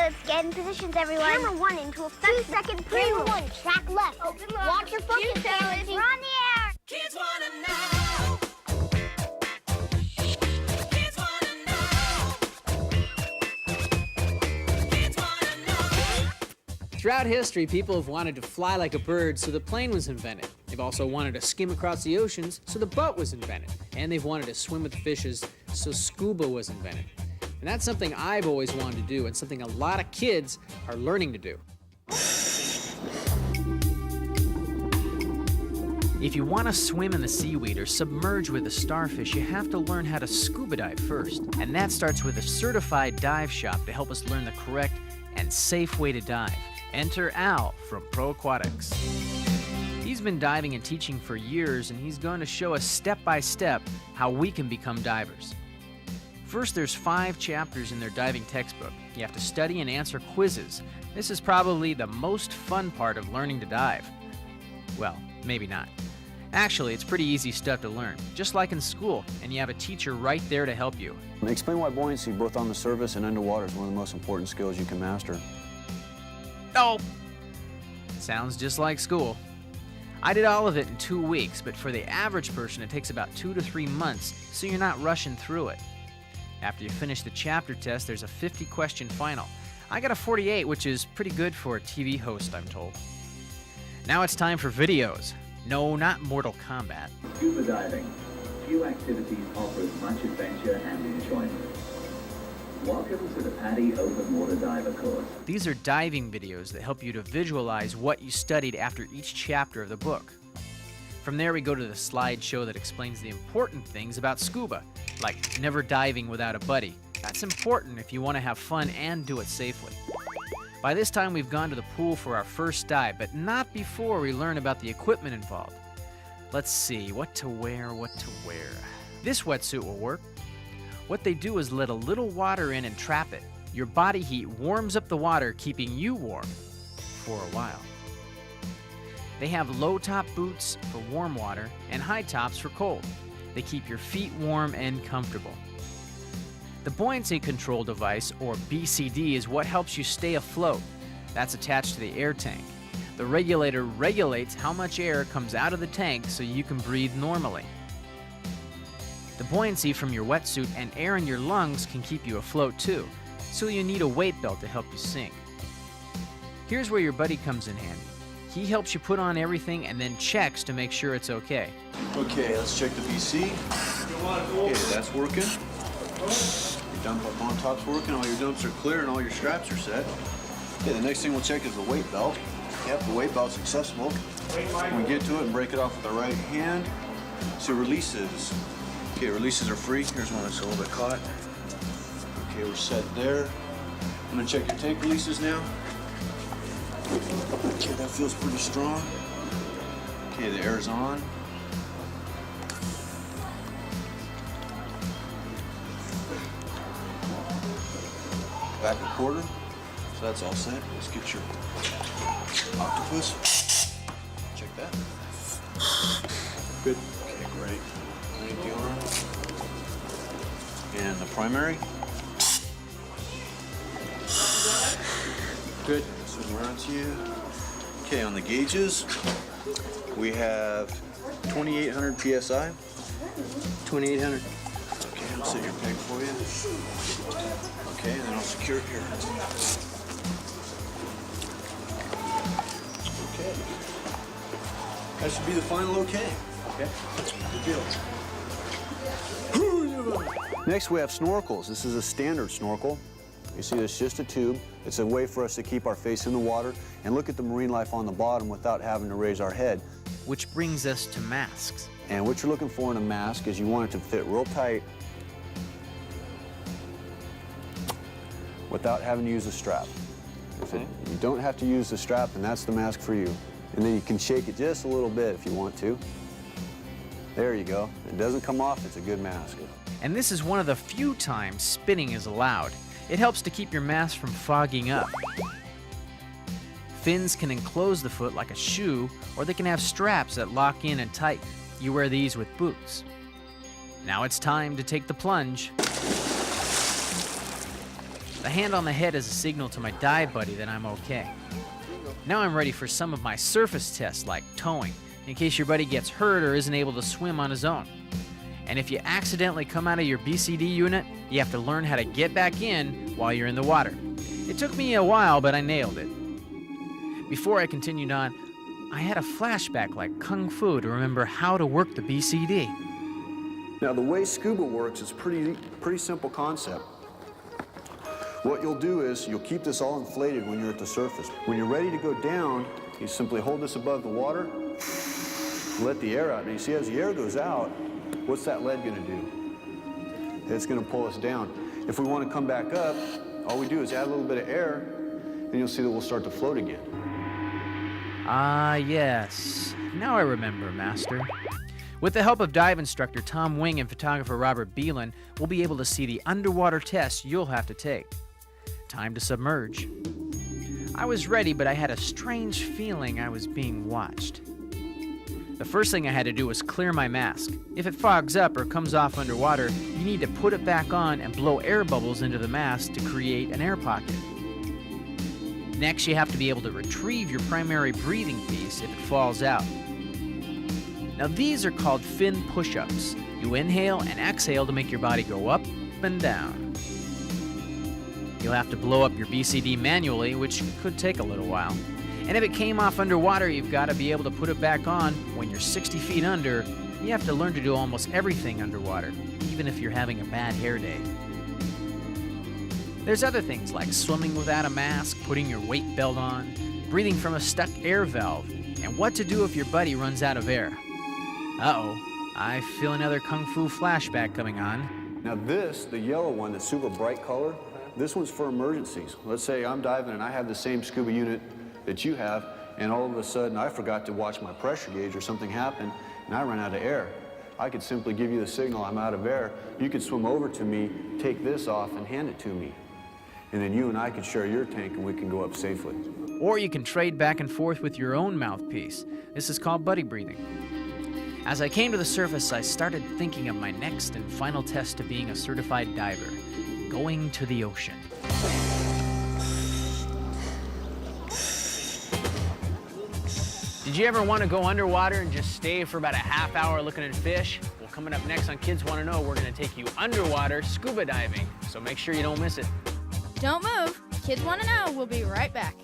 Let's get in positions, everyone. Camera 1 into a 2-second pre-roll. Camera 1, track left. Open lock. Watch your focus, Challenge. We're on the air. Kids wanna know. Kids wanna know. Kids wanna know. Throughout history, people have wanted to fly like a bird, so the plane was invented. They've also wanted to skim across the oceans, so the boat was invented. And they've wanted to swim with fishes, so scuba was invented. And that's something I've always wanted to do, and something a lot of kids are learning to do. If you want to swim in the seaweed or submerge with a starfish, you have to learn how to scuba dive first. And that starts with a certified dive shop to help us learn the correct and safe way to dive. Enter Al from Pro Aquatics. He's been diving and teaching for years, and he's going to show us step by step how we can become divers. First, there's 5 chapters in their diving textbook. You have to study and answer quizzes. This is probably the most fun part of learning to dive. Well, maybe not. Actually, it's pretty easy stuff to learn, just like in school, and you have a teacher right there to help you. Explain why buoyancy, both on the surface and underwater, is one of the most important skills you can master. Oh! Sounds just like school. I did all of it in 2 weeks, but for the average person, it takes about 2 to 3 months, so you're not rushing through it. After you finish the chapter test, there's a 50-question final. I got a 48, which is pretty good for a TV host, I'm told. Now it's time for videos. No, not Mortal Kombat. Scuba diving. Few activities offer as much adventure and enjoyment. Welcome to the PADI Open Water Diver course. These are diving videos that help you to visualize what you studied after each chapter of the book. From there, we go to the slideshow that explains the important things about scuba, like never diving without a buddy. That's important if you want to have fun and do it safely. By this time, we've gone to the pool for our first dive, but not before we learn about the equipment involved. Let's see, what to wear. This wetsuit will work. What they do is let a little water in and trap it. Your body heat warms up the water, keeping you warm for a while. They have low-top boots for warm water and high tops for cold. They keep your feet warm and comfortable. The buoyancy control device, or BCD, is what helps you stay afloat. That's attached to the air tank. The regulator regulates how much air comes out of the tank so you can breathe normally. The buoyancy from your wetsuit and air in your lungs can keep you afloat too, so you need a weight belt to help you sink. Here's where your buddy comes in handy. He helps you put on everything and then checks to make sure it's okay. Okay, let's check the BC. Okay, that's working. Your dump on top's working, all your dumps are clear, and all your straps are set. Okay, the next thing we'll check is the weight belt. Yep, the weight belt's accessible. We get to it and break it off with the right hand. So releases. Okay, releases are free. Here's one that's a little bit caught. Okay, we're set there. I'm gonna check your tank releases now. Okay, that feels pretty strong. Okay, the air's on. Back a quarter. So that's all set. Let's get your octopus. Check that. Good. Okay, great. Underneath the arm. And the primary. Good. Swing around to you. Okay, on the gauges, we have 2,800 PSI. 2,800. Okay, I'll set your peg for you. Okay, and then I'll secure it here. Okay. That should be the final okay. Okay. Good deal. Next, we have snorkels. This is a standard snorkel. You see, it's just a tube. It's a way for us to keep our face in the water and look at the marine life on the bottom without having to raise our head. Which brings us to masks. And what you're looking for in a mask is you want it to fit real tight without having to use a strap. You don't have to use the strap, then that's the mask for you. And then you can shake it just a little bit if you want to. There you go. It doesn't come off, it's a good mask. And this is one of the few times spinning is allowed. It helps to keep your mask from fogging up. Fins can enclose the foot like a shoe, or they can have straps that lock in and tighten. You wear these with boots. Now it's time to take the plunge. The hand on the head is a signal to my dive buddy that I'm okay. Now I'm ready for some of my surface tests like towing, in case your buddy gets hurt or isn't able to swim on his own. And if you accidentally come out of your BCD unit, you have to learn how to get back in while you're in the water. It took me a while, but I nailed it. Before I continued on, I had a flashback like Kung Fu to remember how to work the BCD. Now, the way scuba works is pretty simple concept. What you'll do is you'll keep this all inflated when you're at the surface. When you're ready to go down, you simply hold this above the water, let the air out. And you see, as the air goes out, what's that lead going to do? It's going to pull us down. If we want to come back up, all we do is add a little bit of air, and you'll see that we'll start to float again. Ah, yes. Now I remember, Master. With the help of dive instructor Tom Wing and photographer Robert Beelan, we'll be able to see the underwater tests you'll have to take. Time to submerge. I was ready, but I had a strange feeling I was being watched. The first thing I had to do was clear my mask. If it fogs up or comes off underwater, you need to put it back on and blow air bubbles into the mask to create an air pocket. Next, you have to be able to retrieve your primary breathing piece if it falls out. Now these are called fin push-ups. You inhale and exhale to make your body go up and down. You'll have to blow up your BCD manually, which could take a little while. And if it came off underwater, you've got to be able to put it back on when you're 60 feet under. You have to learn to do almost everything underwater, even if you're having a bad hair day. There's other things like swimming without a mask, putting your weight belt on, breathing from a stuck air valve, and what to do if your buddy runs out of air. Uh-oh, I feel another Kung Fu flashback coming on. Now this, the yellow one that's super bright colored, this one's for emergencies. Let's say I'm diving and I have the same scuba unit that you have, and all of a sudden I forgot to watch my pressure gauge or something happened, and I run out of air. I could simply give you the signal I'm out of air. You could swim over to me, take this off, and hand it to me. And then you and I could share your tank and we can go up safely. Or you can trade back and forth with your own mouthpiece. This is called buddy breathing. As I came to the surface, I started thinking of my next and final test to being a certified diver, going to the ocean. Did you ever want to go underwater and just stay for about a half hour looking at fish? Well, coming up next on Kids Want to Know, we're going to take you underwater scuba diving, so make sure you don't miss it. Don't move. Kids Want to Know. We'll be right back.